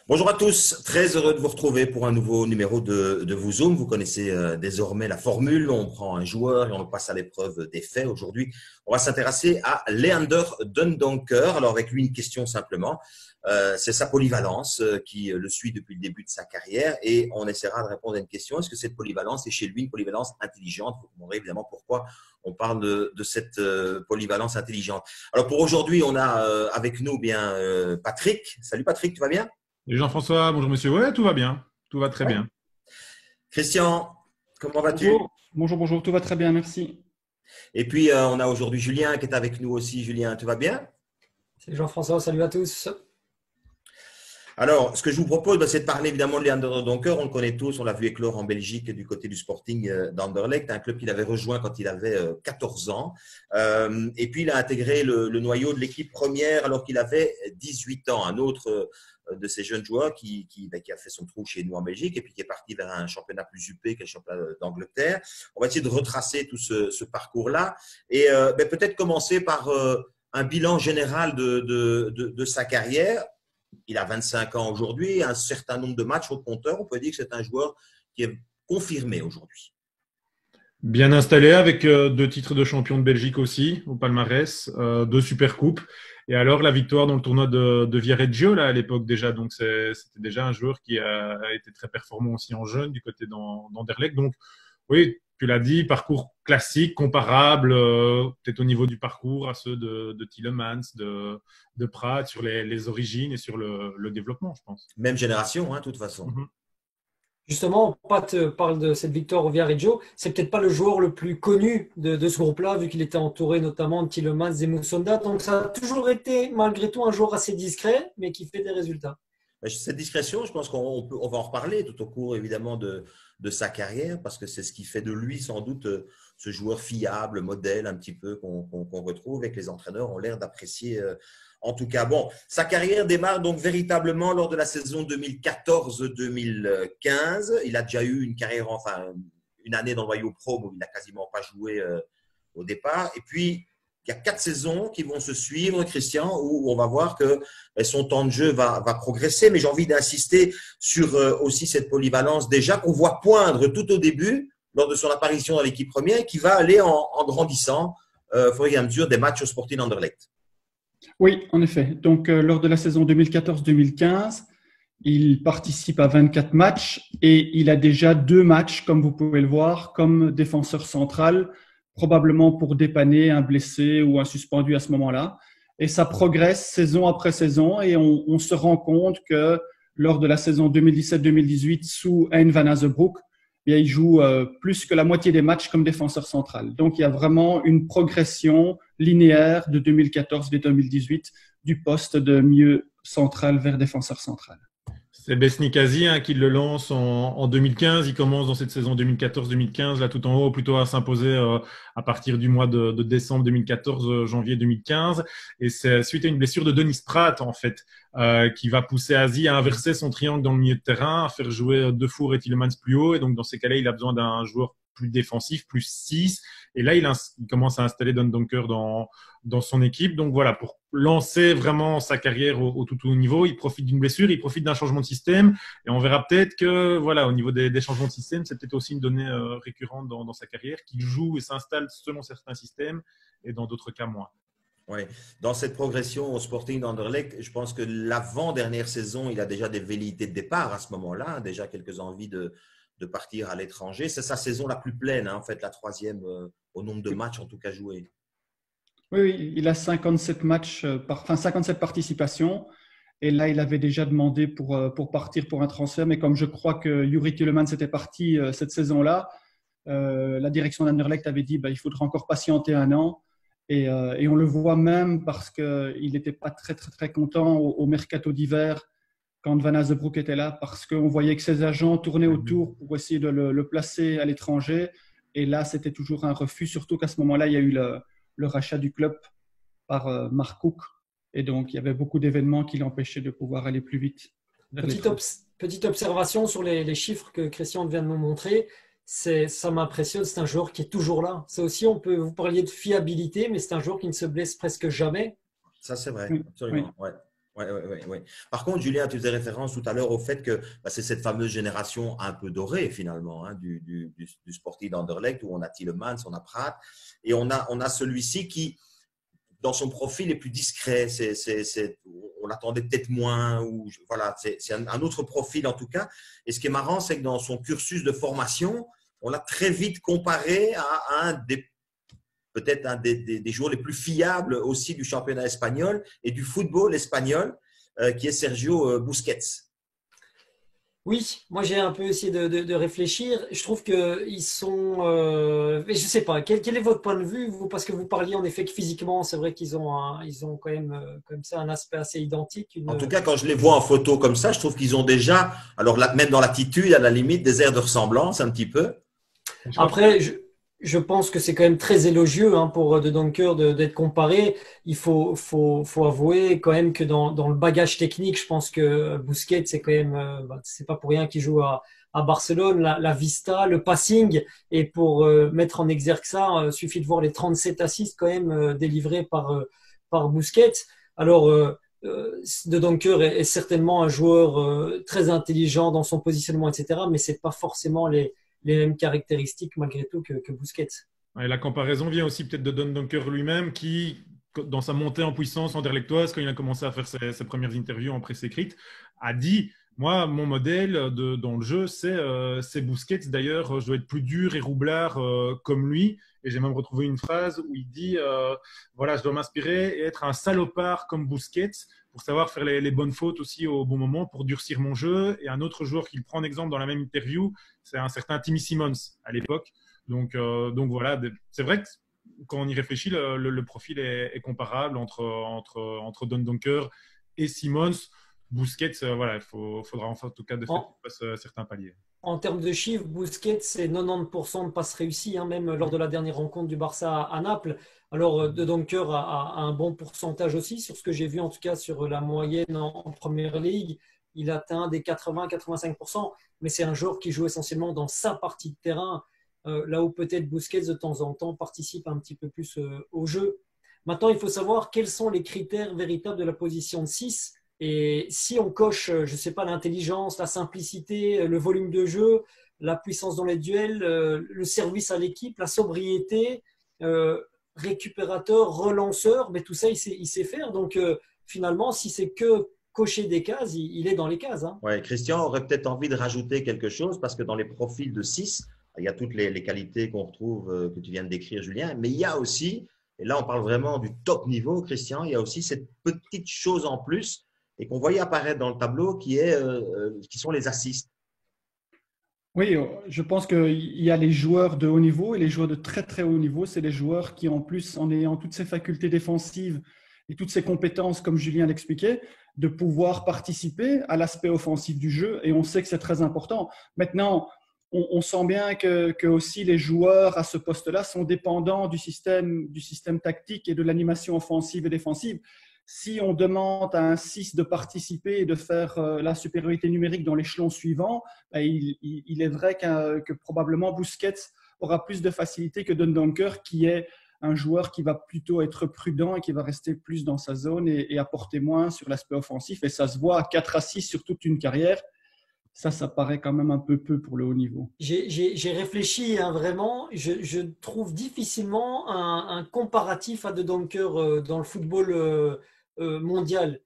Bonjour à tous, très heureux de vous retrouver pour un nouveau numéro de WooZoom. Vous connaissez désormais la formule, on prend un joueur et on le passe à l'épreuve des faits. Aujourd'hui, on va s'intéresser à Leander Dundonker. Alors avec lui, une question simplement. C'est sa polyvalence qui le suit depuis le début de sa carrière et on essaiera de répondre à une question. Est-ce que cette polyvalence est chez lui une polyvalence intelligente? Vous comprendrez évidemment pourquoi on parle de cette polyvalence intelligente. Alors pour aujourd'hui, on a avec nous Patrick. Salut Patrick, tu vas bien? Et Jean-François, bonjour monsieur. Ouais, tout va bien. Tout va très Ouais. bien. Christian, comment vas-tu? Bonjour, bonjour, bonjour, tout va très bien, merci. Et puis, on a aujourd'hui Julien qui est avec nous aussi. Julien, tu vas bien? C'est Jean-François, salut à tous. Alors, ce que je vous propose, c'est de parler évidemment de Leander Donker. On le connaît tous, on l'a vu éclore en Belgique du côté du Sporting d'Anderlecht, un club qu'il avait rejoint quand il avait 14 ans. Et puis, il a intégré le noyau de l'équipe première alors qu'il avait 18 ans. Un autre de ces jeunes joueurs qui a fait son trou chez nous en Belgique et puis qui est parti vers un championnat plus huppé que le championnat d'Angleterre. On va essayer de retracer tout ce parcours-là et peut-être commencer par un bilan général de sa carrière. Il a 25 ans aujourd'hui, un certain nombre de matchs au compteur. On peut dire que c'est un joueur qui est confirmé aujourd'hui. Bien installé avec deux titres de champion de Belgique aussi au palmarès, deux supercoupes. Et alors la victoire dans le tournoi de Viareggio là, à l'époque déjà. Donc c'était déjà un joueur qui a été très performant aussi en jeune du côté d'Anderlecht. Donc oui, tu l'as dit, parcours classique, comparable, peut-être au niveau du parcours à ceux de Tielemans, de Prat, sur les origines et sur le développement, je pense. Même génération, de toute façon. Mm-hmm. Justement, Pat parle de cette victoire au Viareggio. C'est peut-être pas le joueur le plus connu de ce groupe-là, vu qu'il était entouré notamment de Tielemans et Moussonda. Donc ça a toujours été, malgré tout, un joueur assez discret, mais qui fait des résultats. Cette discrétion, je pense qu'on va en reparler tout au cours, évidemment, de sa carrière, parce que c'est ce qui fait de lui, sans doute, ce joueur fiable, modèle, un petit peu, qu'on retrouve et que les entraîneurs ont l'air d'apprécier. En tout cas, bon, sa carrière démarre donc véritablement lors de la saison 2014-2015. Il a déjà eu une carrière, enfin, une année dans le Noyau Pro où il n'a quasiment pas joué au départ. Et puis, il y a 4 saisons qui vont se suivre, Christian, où on va voir que son temps de jeu va progresser. Mais j'ai envie d'insister sur aussi cette polyvalence déjà qu'on voit poindre tout au début lors de son apparition dans l'équipe première, qui va aller en grandissant au fur et à mesure des matchs au Sporting Anderlecht. Oui, en effet. Donc, lors de la saison 2014-2015, il participe à 24 matchs et il a déjà 2 matchs, comme vous pouvez le voir, comme défenseur central, probablement pour dépanner un blessé ou un suspendu à ce moment-là. Et ça progresse saison après saison et on se rend compte que lors de la saison 2017-2018 sous Hein van Azebroek, il joue plus que la moitié des matchs comme défenseur central. Donc, il y a vraiment une progression linéaire de 2014 vers 2018 du poste de milieu central vers défenseur central. C'est Besnikazi qui le lance en 2015. Il commence dans cette saison 2014-2015, là tout en haut, plutôt à s'imposer à partir du mois de décembre 2014, janvier 2015. Et c'est suite à une blessure de Denis Praet, en fait, qui va pousser Azi à inverser son triangle dans le milieu de terrain, à faire jouer Defour et Tielemans plus haut. Et donc, dans ces cas-là, il a besoin d'un joueur plus défensif, plus 6. Et là, il commence à installer Dundonker dans son équipe. Donc voilà, pour lancer vraiment sa carrière au tout haut niveau, il profite d'une blessure, il profite d'un changement de système. Et on verra peut-être que, voilà, au niveau des changements de système, c'est peut-être aussi une donnée récurrente dans sa carrière, qu'il joue et s'installe selon certains systèmes et dans d'autres cas moins. Oui, dans cette progression au Sporting d'Anderlecht, je pense que l'avant-dernière saison, il a déjà des velléités de départ à ce moment-là, déjà quelques envies de partir à l'étranger. C'est sa saison la plus pleine, en fait, la 3e au nombre de matchs en tout cas joués. Oui, il a 57 matchs, 57 participations. Et là, il avait déjà demandé pour partir pour un transfert. Mais comme je crois que Youri Tielemans était parti cette saison-là, la direction d'Anderlecht avait dit il faudra encore patienter un an. Et on le voit même parce qu'il n'était pas très, très, très content au mercato d'hiver quand Van Azebroek était là, parce qu'on voyait que ses agents tournaient autour pour essayer de le placer à l'étranger. Et là, c'était toujours un refus, surtout qu'à ce moment-là, il y a eu le rachat du club par Mark Cook. Et donc, il y avait beaucoup d'événements qui l'empêchaient de pouvoir aller plus vite. Petite observation sur les chiffres que Christian vient de nous montrer. Ça m'impressionne, c'est un joueur qui est toujours là. Ça aussi, vous parliez de fiabilité, mais c'est un joueur qui ne se blesse presque jamais. Ça, c'est vrai, Oui, absolument. oui. Ouais. Ouais, ouais, ouais, ouais. Par contre, Julien, tu faisais référence tout à l'heure au fait que c'est cette fameuse génération un peu dorée finalement du Sporting d'Anderlecht où on a Tielemans, on a Prat et on a celui-ci qui, dans son profil, est plus discret. On l'attendait peut-être moins. Voilà, c'est un autre profil en tout cas. Et ce qui est marrant, c'est que dans son cursus de formation, on l'a très vite comparé à peut-être un des joueurs les plus fiables aussi du championnat espagnol et du football espagnol, qui est Sergio Busquets. Oui, moi j'ai un peu essayé de réfléchir. Je trouve qu'ils sont. Je sais pas, quel est votre point de vue, vous, parce que vous parliez en effet que physiquement, c'est vrai qu'ils ont quand même comme ça un aspect assez identique. En tout cas, quand je les vois en photo comme ça, je trouve qu'ils ont déjà, alors là, même dans l'attitude, à la limite, des airs de ressemblance un petit peu. Après, je pense que c'est quand même très élogieux pour De Doncker d'être comparé. Il faut avouer quand même que dans le bagage technique, je pense que Busquets, c'est quand même, c'est pas pour rien qu'il joue à Barcelone. La vista, le passing, et pour mettre en exergue ça, suffit de voir les 37 assists quand même délivrés par Busquets. Alors, De Doncker est certainement un joueur très intelligent dans son positionnement, etc. Mais c'est pas forcément les mêmes caractéristiques malgré tout que Busquets. Et la comparaison vient aussi peut-être de Don Donker lui-même qui, dans sa montée en puissance anderlechtoise, quand il a commencé à faire ses premières interviews en presse écrite, a dit « Moi, mon modèle dans le jeu, c'est Busquets. D'ailleurs, je dois être plus dur et roublard comme lui. » Et j'ai même retrouvé une phrase où il dit voilà, je dois m'inspirer et être un salopard comme Busquets pour savoir faire les bonnes fautes aussi au bon moment, pour durcir mon jeu. » Et un autre joueur qu'il prend en exemple dans la même interview, c'est un certain Timmy Simons à l'époque. Donc voilà, c'est vrai que quand on y réfléchit, le profil est comparable entre Don Donker et Simons. Busquets, voilà, il faudra en tout cas de faire certains paliers. En termes de chiffres, Busquets, c'est 90% de passes réussies, même lors de la dernière rencontre du Barça à Naples. Alors, De Doncker a un bon pourcentage aussi, sur ce que j'ai vu en tout cas sur la moyenne en Première Ligue. Il atteint des 80-85%, mais c'est un joueur qui joue essentiellement dans sa partie de terrain, là où peut-être Busquets de temps en temps participe un petit peu plus au jeu. Maintenant, il faut savoir quels sont les critères véritables de la position de 6. Et si on coche, je ne sais pas, l'intelligence, la simplicité, le volume de jeu, la puissance dans les duels, le service à l'équipe, la sobriété, récupérateur, relanceur, mais tout ça, il sait faire. Donc, finalement, si c'est que cocher des cases, il est dans les cases. Ouais, Christian aurait peut-être envie de rajouter quelque chose parce que dans les profils de 6, il y a toutes les qualités qu'on retrouve, que tu viens de décrire, Julien, mais il y a aussi, et là on parle vraiment du top niveau, Christian, il y a aussi cette petite chose en plus et qu'on voyait apparaître dans le tableau qui sont les assists. Oui, je pense qu'il y a les joueurs de haut niveau et les joueurs de très très haut niveau. C'est les joueurs qui, en plus, en ayant toutes ces facultés défensives et toutes ces compétences, comme Julien l'expliquait, de pouvoir participer à l'aspect offensif du jeu. Et on sait que c'est très important. Maintenant, on sent bien que aussi les joueurs à ce poste-là sont dépendants du système tactique et de l'animation offensive et défensive. Si on demande à un 6 de participer et de faire la supériorité numérique dans l'échelon suivant, il est vrai que probablement Busquets aura plus de facilité que Don Donker, qui est un joueur qui va plutôt être prudent et qui va rester plus dans sa zone et apporter moins sur l'aspect offensif. Et ça se voit à 4 à 6 sur toute une carrière. Ça paraît quand même un peu pour le haut niveau. J'ai réfléchi vraiment. Je trouve difficilement un comparatif à De Donker dans le football mondial.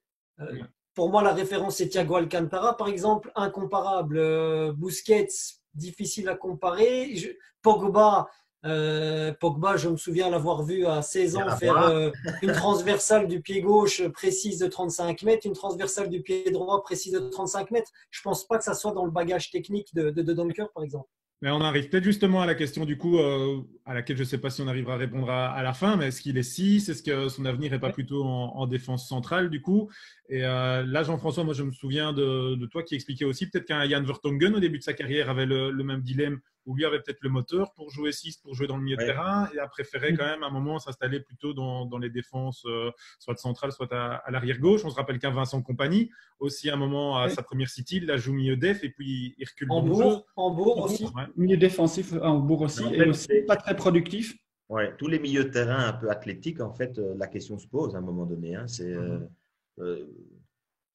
Pour moi, la référence, c'est Thiago Alcantara, par exemple, incomparable. Busquets, difficile à comparer. Pogba, je me souviens l'avoir vu à 16 ans faire une transversale du pied gauche précise de 35 mètres, une transversale du pied droit précise de 35 mètres. Je ne pense pas que ça soit dans le bagage technique de Donker, par exemple. Mais on arrive peut-être justement à la question du coup, à laquelle je ne sais pas si on arrivera à répondre à la fin, mais est-ce qu'il est 6 ? Est-ce que son avenir n'est pas plutôt en défense centrale du coup ? Et là, Jean-François, moi je me souviens de toi qui expliquait aussi peut-être qu'un Jan Vertonghen au début de sa carrière avait le même dilemme, où lui avait peut-être le moteur pour jouer 6, pour jouer dans le milieu de terrain, et a préféré quand même à un moment s'installer plutôt dans les défenses, soit centrales, soit à l'arrière-gauche. On se rappelle qu'un Vincent Kompany, aussi à un moment à sa première City, il a joué milieu def et puis il recule dans le jeu. Hambourg aussi. Ouais. Milieu défensif à Hambourg aussi, et aussi pas très productif. Ouais, tous les milieux de terrain un peu athlétiques, en fait, la question se pose à un moment donné.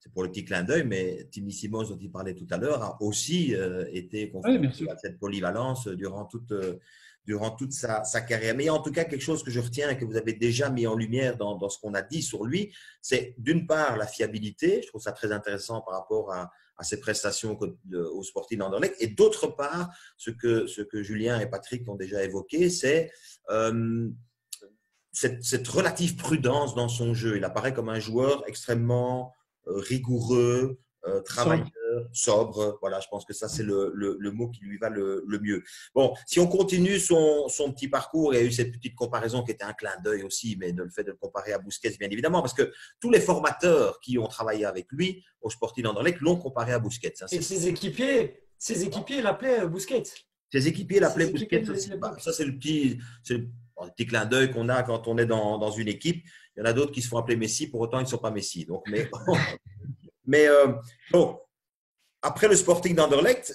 c'est pour le petit clin d'œil, mais Timmy Simons, dont il parlait tout à l'heure, a aussi été Oui, bien confronté sûr. à cette polyvalence durant toute sa carrière. Mais il y a en tout cas quelque chose que je retiens et que vous avez déjà mis en lumière dans ce qu'on a dit sur lui, c'est d'une part la fiabilité, je trouve ça très intéressant par rapport à ses prestations au Sporting d'Anderlecht, et d'autre part, ce que Julien et Patrick ont déjà évoqué, c'est cette relative prudence dans son jeu. Il apparaît comme un joueur extrêmement rigoureux, travailleur, sobre. Voilà, je pense que ça, c'est le mot qui lui va le mieux. Bon, si on continue son petit parcours, il y a eu cette petite comparaison qui était un clin d'œil aussi, mais le fait de le comparer à Busquets, bien évidemment, parce que tous les formateurs qui ont travaillé avec lui au Sporting d'Anderlecht l'ont comparé à Busquets. Et ses équipiers l'appelaient Busquets. Ses équipiers l'appelaient Busquets. Ça, c'est le petit clin d'œil qu'on a quand on est dans une équipe. Il y en a d'autres qui se font appeler Messi, pour autant ils ne sont pas Messi. Donc, bon, après le Sporting d'Anderlecht,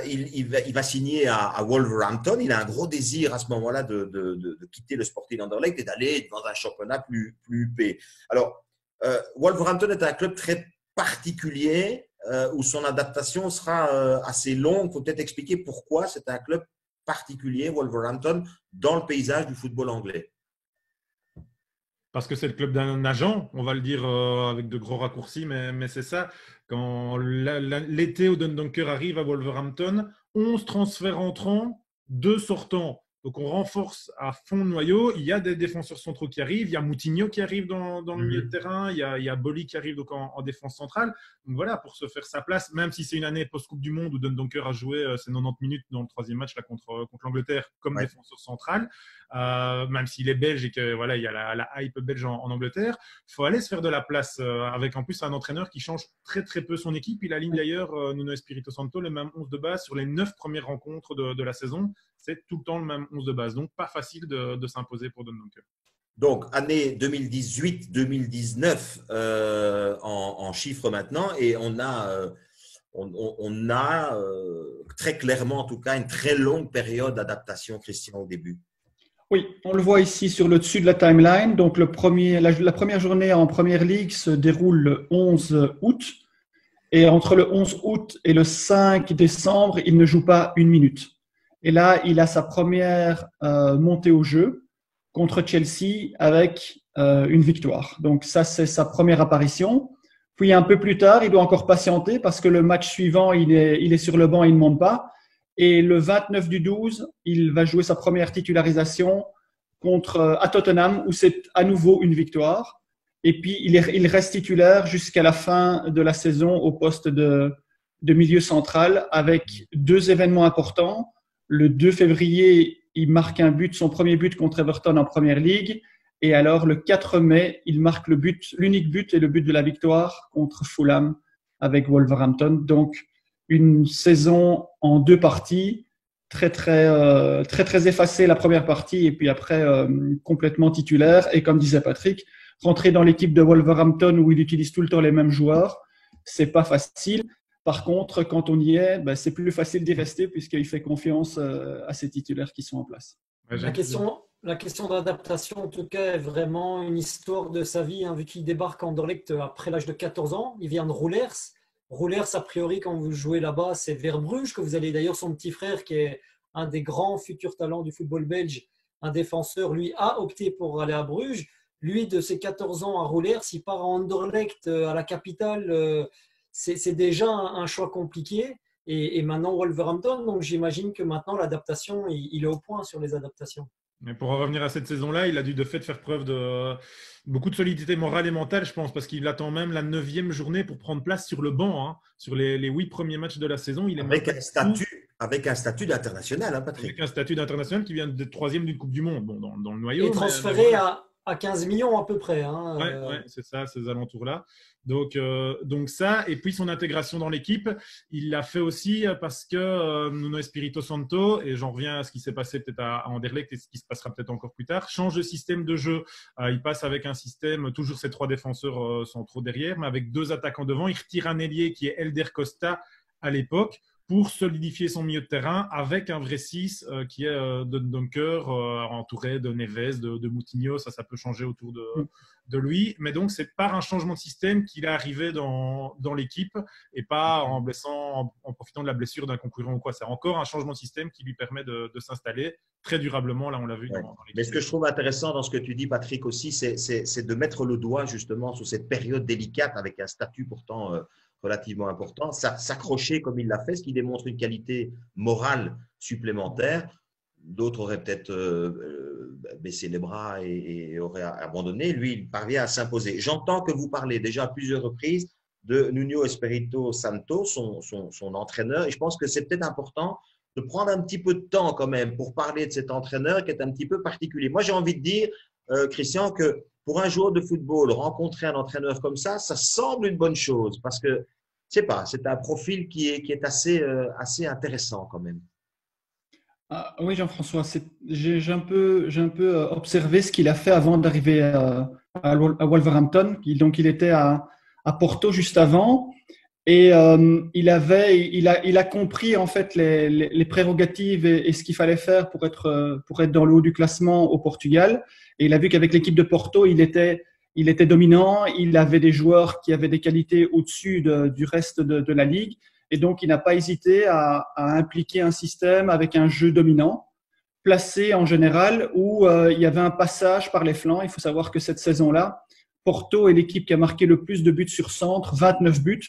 il va signer à Wolverhampton. Il a un gros désir à ce moment-là de quitter le Sporting d'Anderlecht et d'aller dans un championnat plus huppé. Alors, Wolverhampton est un club très particulier où son adaptation sera assez longue. Il faut peut-être expliquer pourquoi c'est un club particulier, Wolverhampton, dans le paysage du football anglais. Parce que c'est le club d'un agent, on va le dire avec de gros raccourcis, mais c'est ça. Quand l'été où Dundonker arrive à Wolverhampton, 11 transferts entrants, 2 sortants. Donc, on renforce à fond le noyau. Il y a des défenseurs centraux qui arrivent. Il y a Moutinho qui arrive dans le milieu de terrain. Il y a Bolly qui arrive donc en défense centrale. Donc, voilà, pour se faire sa place, même si c'est une année post-Coupe du Monde où Dundonker a joué ses 90 minutes dans le 3e match là, contre l'Angleterre comme défenseur central, même s'il est belge et que voilà, il y a la hype belge en Angleterre, il faut aller se faire de la place avec en plus un entraîneur qui change très très peu son équipe. Il aligne d'ailleurs Nuno Espirito Santo le même 11 de base sur les 9 premières rencontres de la saison. C'est tout le temps le même 11 de base. Donc, pas facile de s'imposer pour Dundonker. Donc, année 2018-2019 en chiffres maintenant. Et on a très clairement, en tout cas, une très longue période d'adaptation, Christian, au début. Oui, on le voit ici sur le dessus de la timeline. Donc, la première journée en Première Ligue se déroule le 11 août. Et entre le 11 août et le 5 décembre, il ne joue pas une minute. Et là, il a sa première montée au jeu contre Chelsea avec une victoire. Donc ça, c'est sa première apparition. Puis un peu plus tard, il doit encore patienter parce que le match suivant, il est sur le banc et il ne monte pas. Et le 29 du 12, il va jouer sa première titularisation à Tottenham où c'est à nouveau une victoire. Et puis, il reste titulaire jusqu'à la fin de la saison au poste de milieu central avec 2 événements importants. Le 2 février, il marque son premier but contre Everton en Première Ligue. Et alors, le 4 mai, il marque l'unique but et le but de la victoire contre Fulham avec Wolverhampton. Donc, une saison en 2 parties, très effacée la première partie et puis après, complètement titulaire. Et comme disait Patrick, rentrer dans l'équipe de Wolverhampton où il utilise tout le temps les mêmes joueurs, c'est pas facile. Par contre, quand on y est, c'est plus facile d'y rester puisqu'il fait confiance à ses titulaires qui sont en place. La question d'adaptation, en tout cas, est vraiment une histoire de sa vie, vu qu'il débarque à Anderlecht après l'âge de 14 ans. Il vient de Roulers. Roulers, a priori, quand vous jouez là-bas, c'est vers Bruges que vous allez. D'ailleurs, son petit frère, qui est un des grands futurs talents du football belge, un défenseur, lui, a opté pour aller à Bruges. Lui, de ses 14 ans à Roulers, il part à Anderlecht, à la capitale. C'est déjà un choix compliqué. Et maintenant, Wolverhampton, donc j'imagine que maintenant, l'adaptation, il est au point sur les adaptations. Mais pour en revenir à cette saison-là, il a dû de fait faire preuve de beaucoup de solidité morale et mentale, je pense, parce qu'il attend même la 9e journée pour prendre place sur le banc, sur les 8 premiers matchs de la saison. Il est avec un statut d'international, Patrick. Avec un statut d'international qui vient d'être 3e d'une Coupe du Monde, dans le noyau. Et transféré à 15 millions à peu près. Ouais, c'est ça, ces alentours-là. Donc ça, et puis son intégration dans l'équipe, il l'a fait aussi parce que Nuno Espirito Santo, et j'en reviens à ce qui s'est passé peut-être à Anderlecht et ce qui se passera peut-être encore plus tard, change de système de jeu. Il passe avec un système, toujours ces 3 défenseurs centraux derrière, mais avec 2 attaquants devant. Il retire un ailier qui est Elder Costa à l'époque pour solidifier son milieu de terrain avec un vrai 6 qui est Dunker, entouré de Neves, de Moutinho. Ça peut changer autour de lui. Mais donc, c'est par un changement de système qu'il est arrivé dans l'équipe et pas en profitant de la blessure d'un concurrent ou quoi. C'est encore un changement de système qui lui permet de s'installer très durablement. Là, on l'a vu dans l'équipe. Mais ce que je trouve intéressant dans ce que tu dis, Patrick, aussi, c'est de mettre le doigt justement sur cette période délicate avec un statut pourtant relativement important, s'accrocher comme il l'a fait, ce qui démontre une qualité morale supplémentaire. D'autres auraient peut-être baissé les bras et auraient abandonné. Lui, il parvient à s'imposer. J'entends que vous parlez déjà à plusieurs reprises de Nuno Espirito Santo, son entraîneur, et je pense que c'est peut-être important de prendre un petit peu de temps quand même pour parler de cet entraîneur qui est un petit peu particulier. Moi, j'ai envie de dire, Christian, que pour un joueur de football, rencontrer un entraîneur comme ça semble une bonne chose parce que, je sais pas, c'est un profil qui est assez intéressant quand même. Ah, oui, Jean-François, j'ai un peu observé ce qu'il a fait avant d'arriver à Wolverhampton. Donc, il était à Porto juste avant. Et il a compris en fait les prérogatives et ce qu'il fallait faire pour être dans le haut du classement au Portugal. Et il a vu qu'avec l'équipe de Porto, il était dominant. Il avait des joueurs qui avaient des qualités au-dessus du reste de la ligue. Et donc, il n'a pas hésité à impliquer un système avec un jeu dominant, placé en général où il y avait un passage par les flancs. Il faut savoir que cette saison-là, Porto est l'équipe qui a marqué le plus de buts sur centre, 29 buts.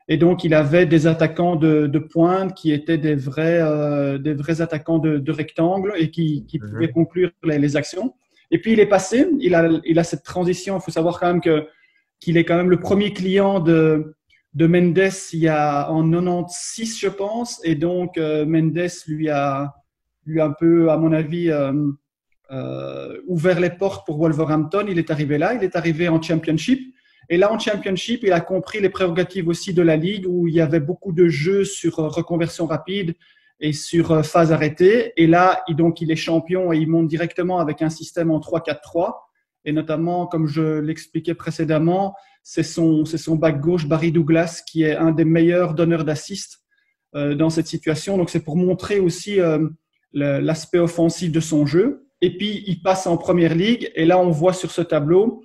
Et donc, il avait des attaquants de pointe qui étaient des vrais attaquants de rectangle et qui pouvaient conclure les actions. Et puis, il est passé. Il a cette transition. Il faut savoir quand même qu'il est quand même le premier client de Mendes en 96, je pense. Et donc, Mendes lui a un peu, à mon avis, ouvert les portes pour Wolverhampton. Il est arrivé là. Il est arrivé en Championship. Et là, en Championship, il a compris les prérogatives aussi de la Ligue où il y avait beaucoup de jeux sur reconversion rapide et sur phase arrêtée. Et là, il est champion et il monte directement avec un système en 3-4-3. Et notamment, comme je l'expliquais précédemment, c'est son back gauche, Barry Douglas, qui est un des meilleurs donneurs d'assist dans cette situation. Donc, c'est pour montrer aussi l'aspect offensif de son jeu. Et puis, il passe en Première Ligue. Et là, on voit sur ce tableau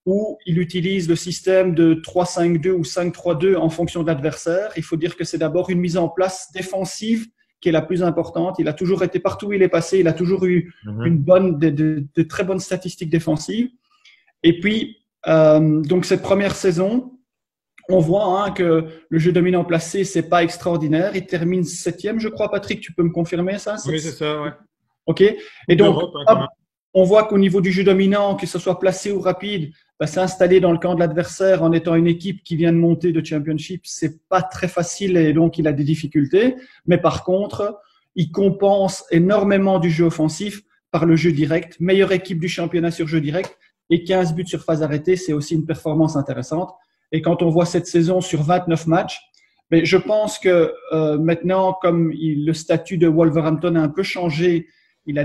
où il utilise le système de 3-5-2 ou 5-3-2 en fonction de l'adversaire. Il faut dire que c'est d'abord une mise en place défensive qui est la plus importante. Il a toujours été partout où il est passé, il a toujours eu de très bonnes statistiques défensives. Et puis, donc cette première saison, on voit que le jeu dominant placé, c'est pas extraordinaire. Il termine 7e, je crois. Patrick, tu peux me confirmer ça? Oui, c'est ça, ouais. OK. Et donc, on voit qu'au niveau du jeu dominant, que ce soit placé ou rapide, s'installer dans le camp de l'adversaire en étant une équipe qui vient de monter de Championship, c'est pas très facile et donc il a des difficultés. Mais par contre, il compense énormément du jeu offensif par le jeu direct. Meilleure équipe du championnat sur jeu direct et 15 buts sur phase arrêtée, c'est aussi une performance intéressante. Et quand on voit cette saison sur 29 matchs, mais je pense que maintenant, comme le statut de Wolverhampton a un peu changé, il a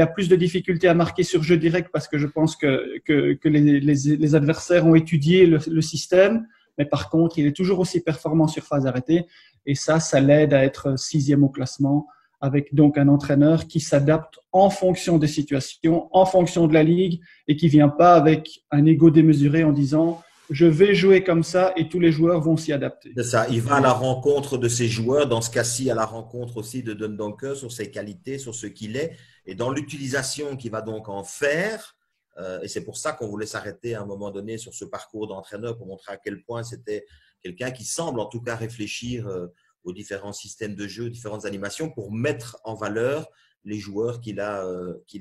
plus de difficultés à marquer sur jeu direct parce que je pense que les adversaires ont étudié le système. Mais par contre, il est toujours aussi performant sur phase arrêtée. Et ça l'aide à être 6e au classement avec donc un entraîneur qui s'adapte en fonction des situations, en fonction de la ligue et qui vient pas avec un ego démesuré en disant je vais jouer comme ça et tous les joueurs vont s'y adapter. C'est ça, il va à la rencontre de ses joueurs, dans ce cas-ci à la rencontre aussi de Dundonker sur ses qualités, sur ce qu'il est et dans l'utilisation qu'il va donc en faire. Et c'est pour ça qu'on voulait s'arrêter à un moment donné sur ce parcours d'entraîneur pour montrer à quel point c'était quelqu'un qui semble en tout cas réfléchir aux différents systèmes de jeu, aux différentes animations pour mettre en valeur les joueurs qu'il a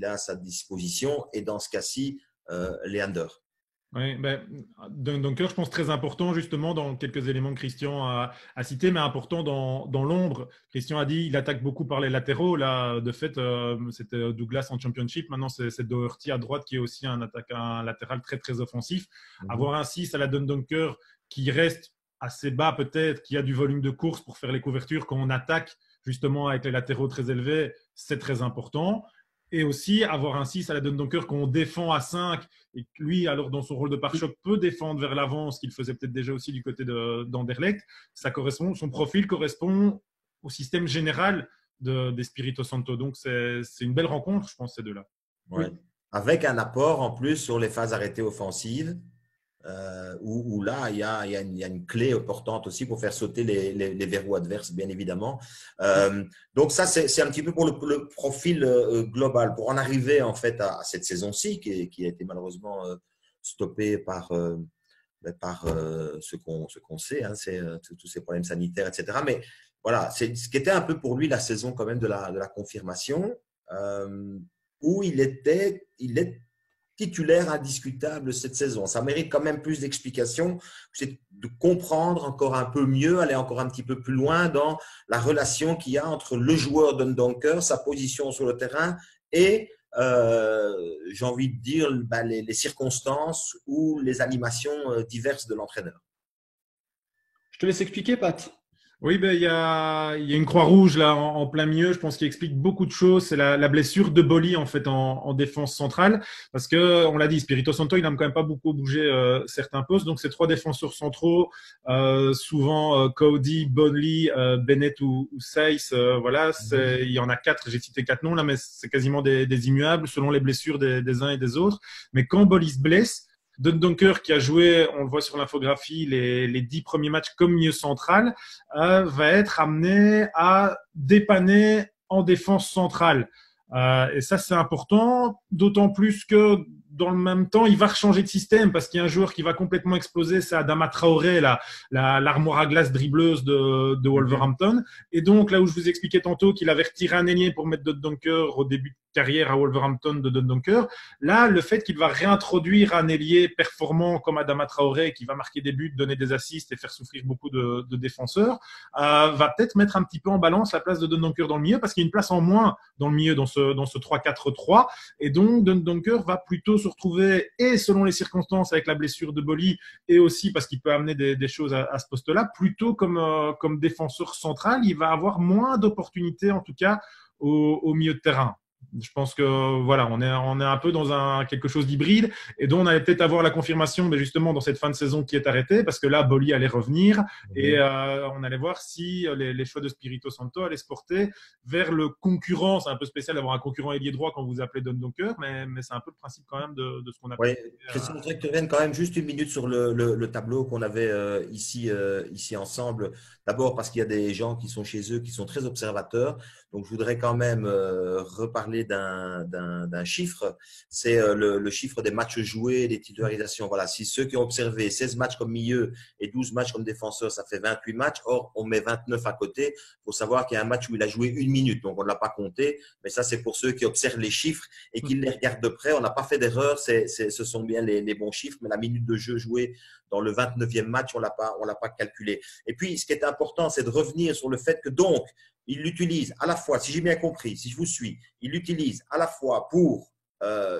à sa disposition et dans ce cas-ci, Leander. Oui, Dunker, je pense très important justement dans quelques éléments que Christian a cités, mais important dans l'ombre. Christian a dit il attaque beaucoup par les latéraux. Là, de fait, c'était Douglas en Championship. Maintenant, c'est Doherty à droite qui est aussi un latéral très très offensif. Avoir un 6 à la Dunker qui reste assez bas peut-être, qui a du volume de course pour faire les couvertures quand on attaque justement avec les latéraux très élevés, c'est très important. Et aussi avoir un 6 à la Dundonker qu'on défend à 5 et que lui, alors dans son rôle de pare-choc, peut défendre vers l'avant, ce qu'il faisait peut-être déjà aussi du côté d'Anderlecht. Son profil correspond au système général d'Espirito Santo. Donc, c'est une belle rencontre, je pense, ces deux-là. Ouais. Avec un apport en plus sur les phases arrêtées offensives, où là, il y a une clé importante aussi pour faire sauter les verrous adverses, bien évidemment. Donc ça, c'est un petit peu pour le profil global. Pour en arriver en fait à cette saison-ci, qui a été malheureusement stoppée par ce qu'on sait, hein, c'est tous ces problèmes sanitaires, etc. Mais voilà, c'est ce qui était un peu pour lui la saison quand même de la confirmation, où il est titulaire indiscutable cette saison. Ça mérite quand même plus d'explications, c'est de comprendre encore un peu mieux, aller encore un petit peu plus loin dans la relation qu'il y a entre le joueur Dundonker, sa position sur le terrain et j'ai envie de dire les circonstances ou les animations diverses de l'entraîneur. Je te laisse expliquer, Pat. Oui, il y a une croix rouge là en plein milieu, je pense, qui explique beaucoup de choses. C'est la blessure de Bolly en fait en défense centrale, parce que on l'a dit, Spirito Santo, il n'a quand même pas beaucoup bougé certains postes. Donc ces trois défenseurs centraux, souvent Cody, Bolly, Bennett ou Seiss, voilà, il y en a 4. J'ai cité 4 noms là, mais c'est quasiment des immuables selon les blessures des uns et des autres. Mais quand Bolly se blesse, Dundonker, qui a joué, on le voit sur l'infographie, les 10 premiers matchs comme milieu central, va être amené à dépanner en défense centrale. Et ça, c'est important, d'autant plus que dans le même temps, il va changer de système parce qu'il y a un joueur qui va complètement exploser, c'est Adama Traoré, l'armoire à glace dribbleuse de Wolverhampton. Et donc, là où je vous expliquais tantôt qu'il avait retiré un ailier pour mettre Dundonker au début de carrière à Wolverhampton de Dundonker, là, le fait qu'il va réintroduire un ailier performant comme Adama Traoré, qui va marquer des buts, donner des assists et faire souffrir beaucoup de défenseurs, va peut-être mettre un petit peu en balance la place de Dundonker dans le milieu parce qu'il y a une place en moins dans le milieu dans ce 3-4-3. Et donc, Dundonker va plutôt se retrouver, et selon les circonstances avec la blessure de Bolly, et aussi parce qu'il peut amener des choses à ce poste-là, plutôt comme défenseur central, il va avoir moins d'opportunités, en tout cas, au milieu de terrain. Je pense que voilà, on est un peu dans quelque chose d'hybride et dont on allait peut-être avoir la confirmation, mais justement dans cette fin de saison qui est arrêtée, parce que là, Bolly allait revenir et on allait voir si les choix de Spirito Santo allaient se porter vers le concurrent. C'est un peu spécial d'avoir un concurrent ailier droit quand vous appelez Dundonker, mais c'est un peu le principe quand même de ce qu'on appelle. Oui, Christian, je voudrais que tu reviennes quand même juste une minute sur le tableau qu'on avait ici ensemble. D'abord parce qu'il y a des gens qui sont chez eux, qui sont très observateurs. Donc, je voudrais quand même reparler d'un chiffre. C'est le chiffre des matchs joués, des titularisations. Voilà, si ceux qui ont observé 16 matchs comme milieu et 12 matchs comme défenseur, ça fait 28 matchs. Or, on met 29 à côté. Il faut savoir qu'il y a un match où il a joué 1 minute. Donc, on ne l'a pas compté. Mais ça, c'est pour ceux qui observent les chiffres et qui les regardent de près. On n'a pas fait d'erreur. Ce sont bien les bons chiffres. Mais la minute de jeu jouée dans le 29e match, on l'a pas calculé. Et puis, ce qui est important, c'est de revenir sur le fait que donc, il l'utilise à la fois, si j'ai bien compris, si je vous suis, il l'utilise à la fois pour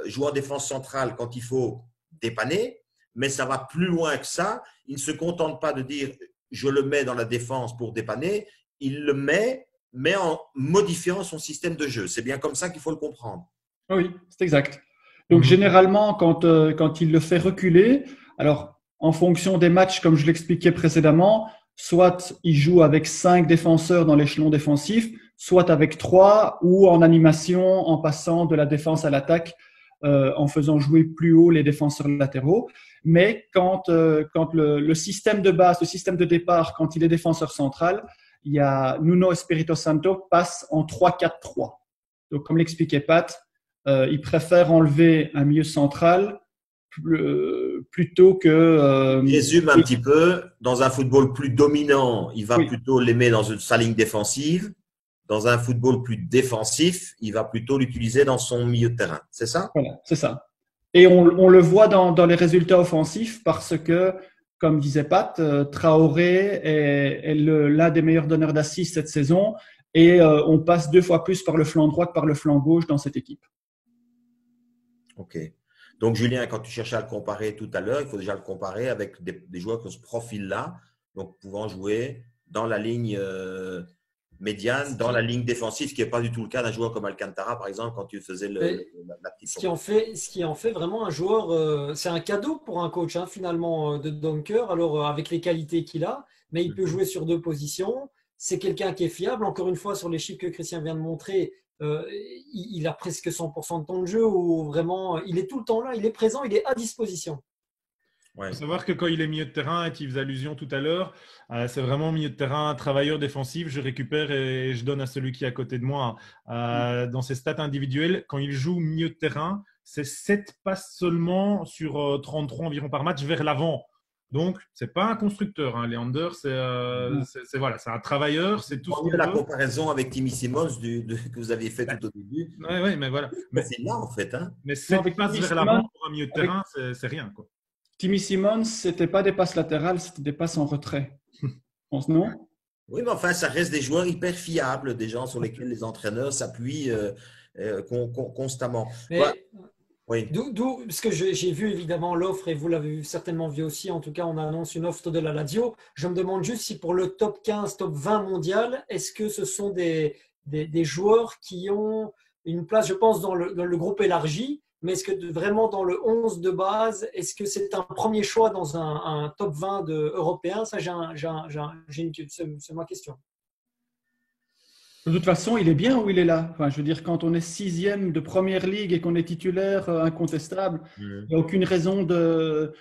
jouer en défense centrale quand il faut dépanner, mais ça va plus loin que ça. Il ne se contente pas de dire je le mets dans la défense pour dépanner, il le met, mais en modifiant son système de jeu. C'est bien comme ça qu'il faut le comprendre. Oui, c'est exact. Donc, généralement, quand il le fait reculer, alors en fonction des matchs, comme je l'expliquais précédemment, soit il joue avec 5 défenseurs dans l'échelon défensif, soit avec 3 ou en animation en passant de la défense à l'attaque en faisant jouer plus haut les défenseurs latéraux. Mais quand le système de base, le système de départ, quand il est défenseur central, il y a Nuno Espirito Santo passe en 3-4-3. Donc, comme l'expliquait Pat, il préfère enlever un milieu central plutôt que… Résume un petit peu, dans un football plus dominant, il va plutôt l'aimer dans sa ligne défensive. Dans un football plus défensif, il va plutôt l'utiliser dans son milieu de terrain. C'est ça? Voilà, c'est ça. Et on le voit dans les résultats offensifs parce que, comme disait Pat, Traoré est l'un des meilleurs donneurs d'assists cette saison et on passe 2 fois plus par le flanc droit que par le flanc gauche dans cette équipe. Ok. Donc, Julien, quand tu cherchais à le comparer tout à l'heure, il faut déjà le comparer avec des joueurs qui ont ce profil-là, donc pouvant jouer dans la ligne médiane dans la ligne défensive, ce qui n'est pas du tout le cas d'un joueur comme Alcantara, par exemple, quand tu faisais la petite ce qui en fait vraiment un joueur, c'est un cadeau pour un coach, hein, finalement, de Donker, alors avec les qualités qu'il a, mais il peut jouer sur 2 positions. C'est quelqu'un qui est fiable. Encore une fois, sur les chiffres que Christian vient de montrer, il a presque 100% de temps de jeu, ou vraiment, il est tout le temps là, il est présent, il est à disposition. Il faut savoir que quand il est milieu de terrain, et tu faisais allusion tout à l'heure, c'est vraiment milieu de terrain, travailleur défensif. Je récupère et je donne à celui qui est à côté de moi. Dans ses stats individuelles, quand il joue milieu de terrain, c'est 7 passes seulement sur 33 environ par match vers l'avant. Donc, ce n'est pas un constructeur, hein. Leander, c'est un travailleur, c'est tout ce qu'il la comparaison avec Timmy Simons que vous aviez fait tout au début. Oui, mais voilà. Mais c'est là, en fait. Hein. Mais 7 passes vers l'avant pour un milieu de terrain, c'est rien, quoi. Timmy Simons, ce n'était pas des passes latérales, c'était des passes en retrait. Je pense, non? Oui, mais enfin, ça reste des joueurs hyper fiables, des gens sur lesquels les entraîneurs s'appuient constamment. Mais, oui. Parce que j'ai vu évidemment l'offre, et vous l'avez certainement vu aussi, en tout cas on annonce une offre de la Lazio. Je me demande juste si pour le top 15, top 20 mondial, est-ce que ce sont des joueurs qui ont une place, je pense, dans le groupe élargi, mais est-ce que vraiment dans le 11 de base, est-ce que c'est un premier choix dans un top 20 européen? Ça, c'est ma question. De toute façon, il est bien où il est là. Enfin, je veux dire, quand on est 6e de première ligue et qu'on est titulaire incontestable, il n'y a aucune raison de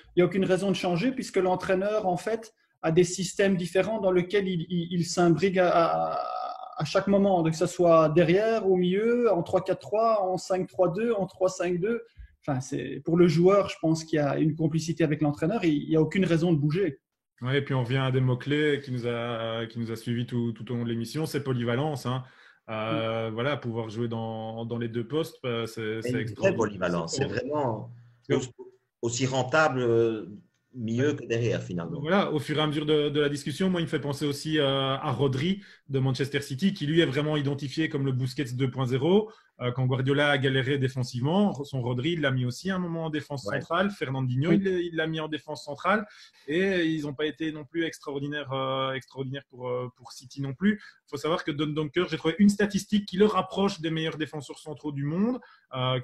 changer, puisque l'entraîneur, en fait, a des systèmes différents dans lesquels il s'imbrigue à chaque moment, que ce soit derrière, au milieu, en 3-4-3, en 5-3-2, en 3-5-2. Enfin, pour le joueur, je pense qu'il y a une complicité avec l'entraîneur et il n'y a aucune raison de bouger. Oui, et puis on revient à des mots-clés qui nous a suivis tout au long de l'émission, c'est polyvalence. Hein. Voilà, pouvoir jouer dans les 2 postes, c'est extraordinaire. Très polyvalence, c'est vraiment aussi rentable mieux que derrière, finalement. Voilà, au fur et à mesure de la discussion, moi, il me fait penser aussi à Rodri de Manchester City, qui lui est vraiment identifié comme le Busquets 2.0. Quand Guardiola a galéré défensivement, son Rodri, il l'a mis aussi à un moment en défense centrale. Fernandinho, il l'a mis en défense centrale. Et ils n'ont pas été non plus extraordinaires pour City non plus. Il faut savoir que Don Donker, j'ai trouvé une statistique qui le rapproche des meilleurs défenseurs centraux du monde,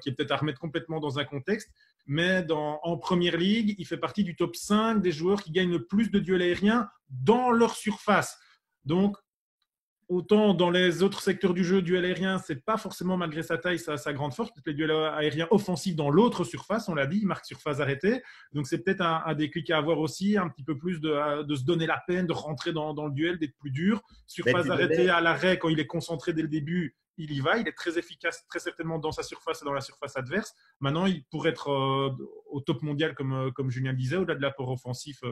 qui est peut-être à remettre complètement dans un contexte. Mais en Première Ligue, il fait partie du top 5 des joueurs qui gagnent le plus de duels aériens dans leur surface. Donc, autant dans les autres secteurs du jeu, duel aérien, ce n'est pas forcément, malgré sa taille, sa grande force. Peut-être les duels aériens offensifs dans l'autre surface, on l'a dit, il marque surface arrêtée. Donc, c'est peut-être un déclic à avoir aussi, un petit peu plus de se donner la peine, de rentrer dans le duel, d'être plus dur. Surface arrêtée à l'arrêt, quand il est concentré dès le début, il y va, il est très efficace, très certainement dans sa surface et dans la surface adverse. Maintenant, il pourrait être au top mondial, comme Julien le disait, au-delà de l'apport offensif,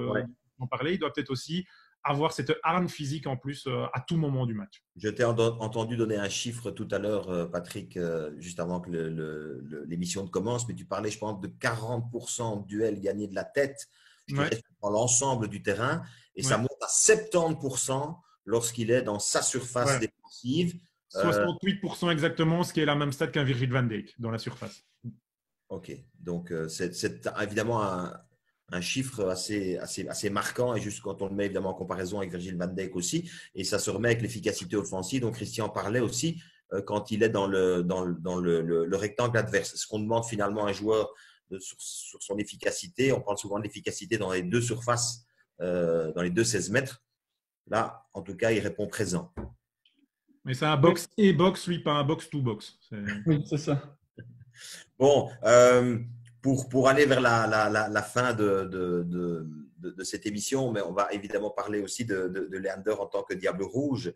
on parlait, il doit peut-être aussi avoir cette arme physique en plus à tout moment du match. Je t'ai entendu donner un chiffre tout à l'heure, Patrick, juste avant que l'émission ne commence, mais tu parlais, je pense, de 40% de duels gagnés de la tête dans l'ensemble du terrain, et ça monte à 70% lorsqu'il est dans sa surface défensive. 68% exactement, ce qui est la même stat qu'un Virgil van Dijk dans la surface. Ok, donc c'est évidemment un chiffre assez marquant, et juste quand on le met évidemment en comparaison avec Virgil van Dijk aussi, et ça se remet avec l'efficacité offensive dont Christian parlait aussi quand il est dans le rectangle adverse. Ce qu'on demande finalement à un joueur sur son efficacité, on parle souvent de l'efficacité dans les 2 surfaces, dans les 2 16 mètres. Là, en tout cas, il répond présent. Mais c'est un box et box, lui, pas un box-to-box. Oui, c'est ça. Bon, pour aller vers la fin de cette émission, mais on va évidemment parler aussi de Leander en tant que Diable Rouge,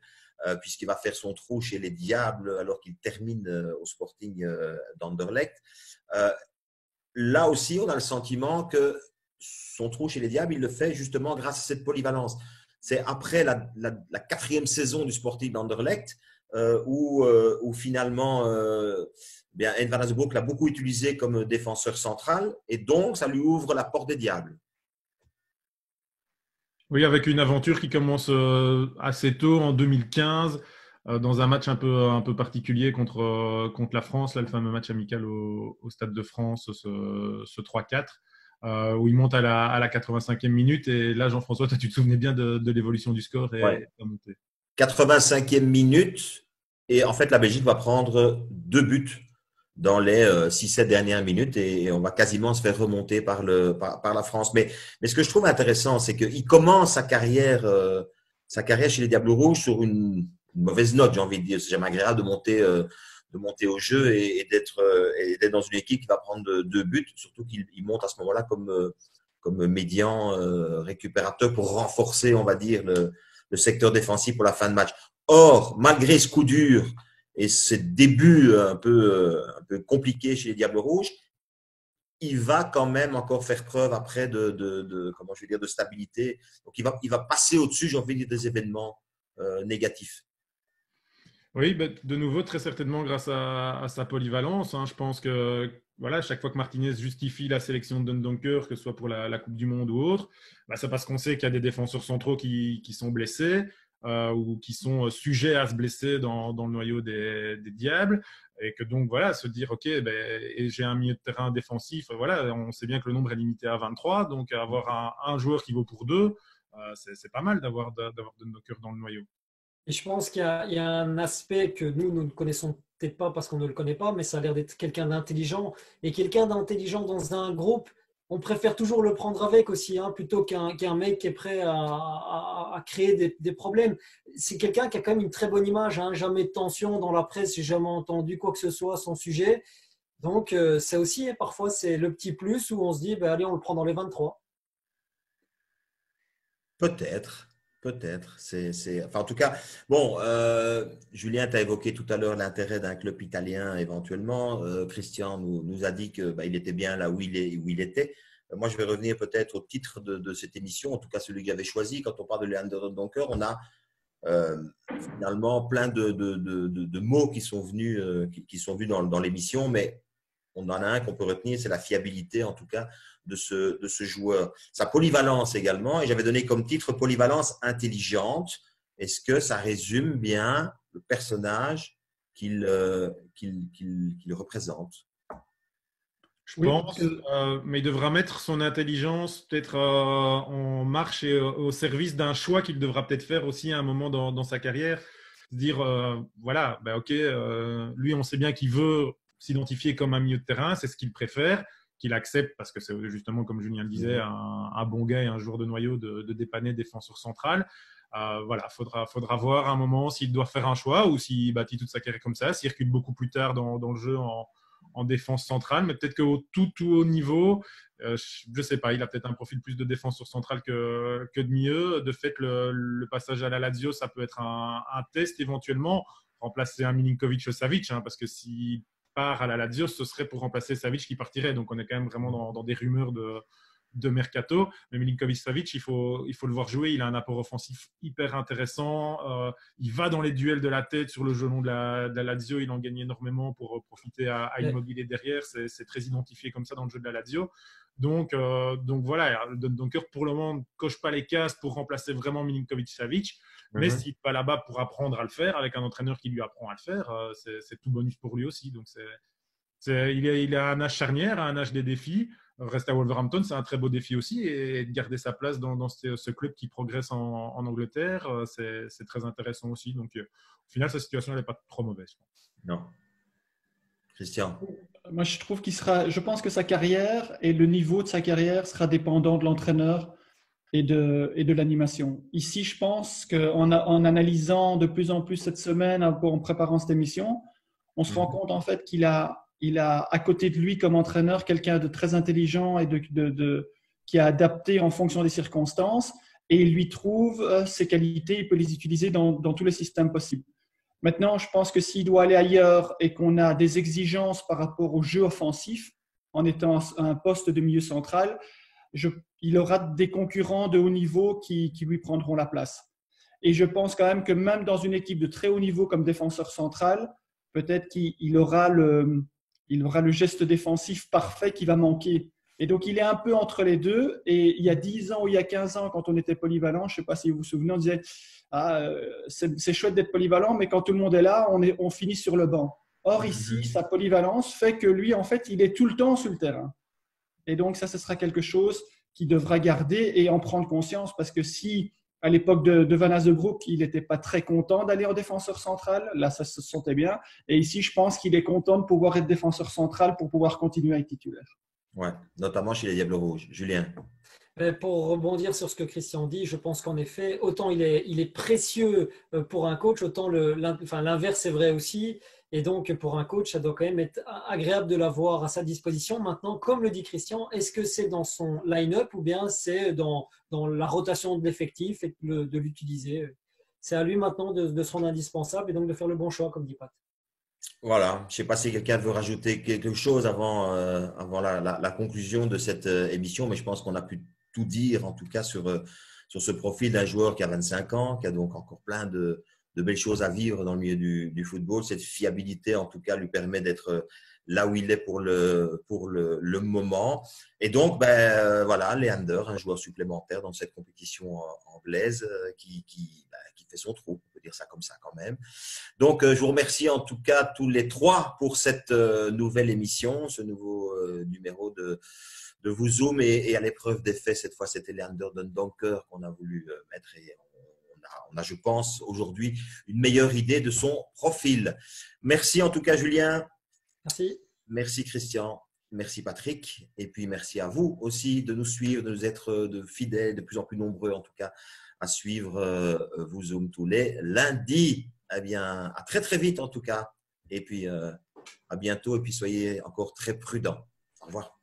puisqu'il va faire son trou chez les Diables alors qu'il termine au Sporting d'Anderlecht. Là aussi, on a le sentiment que son trou chez les Diables, il le fait justement grâce à cette polyvalence. C'est après la 4e saison du Sporting d'Anderlecht où finalement Hein van Hazenbroek l'a beaucoup utilisé comme défenseur central, et donc ça lui ouvre la porte des Diables. Oui, avec une aventure qui commence assez tôt en 2015 dans un match un peu particulier contre la France, là, le fameux match amical au Stade de France, ce 3-4. Où il monte à la 85e minute. Et là, Jean-François, tu te souvenais bien de l'évolution du score et la montée. 85e minute. Et en fait, la Belgique va prendre 2 buts dans les 6-7 dernières minutes et on va quasiment se faire remonter par la France. Mais ce que je trouve intéressant, c'est qu'il commence sa carrière chez les Diables Rouges sur une mauvaise note, j'ai envie de dire. C'est jamais agréable de monter au jeu et d'être dans une équipe qui va prendre 2 buts, surtout qu'il monte à ce moment-là comme médian récupérateur pour renforcer, on va dire, le secteur défensif pour la fin de match. Or, malgré ce coup dur et ce début un peu compliqué chez les Diables Rouges, il va quand même encore faire preuve après comment je vais dire, de stabilité. Donc, il va passer au-dessus, j'ai envie de dire, des événements négatifs. Oui, de nouveau, très certainement grâce à sa polyvalence. Je pense que voilà, chaque fois que Martinez justifie la sélection de Dendoncker, que ce soit pour la Coupe du Monde ou autre, c'est parce qu'on sait qu'il y a des défenseurs centraux qui sont blessés ou qui sont sujets à se blesser dans le noyau des Diables. Et que donc, voilà, se dire, OK, et j'ai un milieu de terrain défensif. Voilà, on sait bien que le nombre est limité à 23. Donc, avoir un joueur qui vaut pour 2, c'est pas mal d'avoir Dendoncker dans le noyau. Et je pense qu'il y a un aspect que nous ne connaissons peut-être pas parce qu'on ne le connaît pas, mais ça a l'air d'être quelqu'un d'intelligent. Et quelqu'un d'intelligent dans un groupe, on préfère toujours le prendre avec aussi, plutôt qu'un mec qui est prêt à créer des problèmes. C'est quelqu'un qui a quand même une très bonne image, jamais de tension dans la presse, j'ai jamais entendu quoi que ce soit à son sujet. Donc, c'est aussi, parfois, c'est le petit plus où on se dit, allez, on le prend dans les 23. Peut-être. Enfin, en tout cas, bon, Julien, tu as évoqué tout à l'heure l'intérêt d'un club italien éventuellement. Christian nous a dit qu'il était bien là où il était. Moi, je vais revenir peut-être au titre de cette émission, en tout cas celui que j'avais choisi. Quand on parle de Leander Donker, on a finalement plein de mots qui sont venus dans l'émission, mais on en a un qu'on peut retenir, c'est la fiabilité en tout cas de ce joueur. Sa polyvalence également, et j'avais donné comme titre polyvalence intelligente. Est-ce que ça résume bien le personnage qu'il représente? Je pense, mais il devra mettre son intelligence peut-être en marche et au service d'un choix qu'il devra peut-être faire aussi à un moment dans sa carrière. Dire, voilà, OK, lui, on sait bien qu'il veut s'identifier comme un milieu de terrain, c'est ce qu'il préfère, qu'il accepte parce que c'est justement, comme Julien le disait, un bon gars et un joueur de noyau de dépanner défenseur central. Voilà, faudra voir à un moment s'il doit faire un choix ou s'il bâtit toute sa carrière comme ça, s'il recule beaucoup plus tard dans le jeu en défense centrale, mais peut-être qu'au tout haut niveau, je ne sais pas, il a peut-être un profil plus de défenseur central que de milieu. De fait, le passage à la Lazio, ça peut être un test éventuellement, remplacer un Milinkovic-Savic, parce que s'il part à la Lazio, ce serait pour remplacer Savic qui partirait. Donc on est quand même vraiment dans des rumeurs de mercato. Mais Milinkovic-Savic, il faut le voir jouer. Il a un apport offensif hyper intéressant. Il va dans les duels de la tête sur le genou de la Lazio. Il en gagne énormément pour profiter à Immobilier derrière. C'est très identifié comme ça dans le jeu de la Lazio. Donc voilà, Donker pour le moment ne coche pas les cases pour remplacer vraiment Milinkovic-Savic. Mais s'il va là-bas pour apprendre à le faire, avec un entraîneur qui lui apprend à le faire, c'est tout bonus pour lui aussi. Donc il a un âge charnière, un âge des défis. Rester à Wolverhampton, c'est un très beau défi aussi. Et de garder sa place dans ce club qui progresse en Angleterre, c'est très intéressant aussi. Donc, au final, sa situation n'est pas trop mauvaise, je pense. Non. Christian? Moi, je pense que sa carrière et le niveau de sa carrière sera dépendant de l'entraîneur et de l'animation. Ici, je pense qu'en analysant de plus en plus cette semaine, en préparant cette émission, on se rend compte en fait qu'il a à côté de lui comme entraîneur quelqu'un de très intelligent et qui a adapté en fonction des circonstances et il lui trouve ses qualités, il peut les utiliser dans tous les systèmes possibles. Maintenant, je pense que s'il doit aller ailleurs et qu'on a des exigences par rapport au jeu offensif, en étant à un poste de milieu central, il aura des concurrents de haut niveau qui lui prendront la place. Et je pense quand même que même dans une équipe de très haut niveau comme défenseur central, peut-être qu'il aura le geste défensif parfait qui va manquer. Et donc, il est un peu entre les deux. Et il y a 10 ans ou il y a 15 ans, quand on était polyvalent, je ne sais pas si vous vous souvenez, on disait c'est chouette d'être polyvalent, mais quand tout le monde est là, on finit sur le banc. Or, ici, sa polyvalence fait que lui, en fait, il est tout le temps sur le terrain. Et donc, ça, ce sera quelque chose qu'il devra garder et en prendre conscience. Parce que si À l'époque de Van Azebroek, il n'était pas très content d'aller en défenseur central. Là, ça se sentait bien. Et ici, je pense qu'il est content de pouvoir être défenseur central pour pouvoir continuer à être titulaire. Ouais, notamment chez les Diables Rouges. Julien. Pour rebondir sur ce que Christian dit, je pense qu'en effet, autant il est précieux pour un coach, autant l'inverse est vrai aussi. Et donc, pour un coach, ça doit quand même être agréable de l'avoir à sa disposition. Maintenant, comme le dit Christian, est-ce que c'est dans son line-up ou bien c'est dans la rotation de l'effectif et de l'utiliser? C'est à lui maintenant de se rendre indispensable et donc de faire le bon choix, comme dit Pat. Voilà, je ne sais pas si quelqu'un veut rajouter quelque chose avant la conclusion de cette émission, mais je pense qu'on a pu tout dire, en tout cas, sur ce profil d'un joueur qui a 25 ans, qui a donc encore plein de belles choses à vivre dans le milieu du football. Cette fiabilité, en tout cas, lui permet d'être là où il est pour le moment. Et donc, voilà, Leander, un joueur supplémentaire dans cette compétition anglaise qui fait son trou, on peut dire ça comme ça quand même. Donc, je vous remercie en tout cas tous les trois pour cette nouvelle émission, ce nouveau numéro de Vous Zoom et à l'épreuve des faits. Cette fois, c'était Leander Dendoncker qu'on a voulu mettre et on a, je pense, aujourd'hui une meilleure idée de son profil. Merci en tout cas, Julien. Merci. Merci, Christian. Merci, Patrick. Et puis, merci à vous aussi de nous suivre, de nous être de fidèles, de plus en plus nombreux en tout cas, à suivre Vous Zoom tous les lundis. Eh bien, à très, très vite en tout cas. Et puis, à bientôt. Et puis, soyez encore très prudents. Au revoir.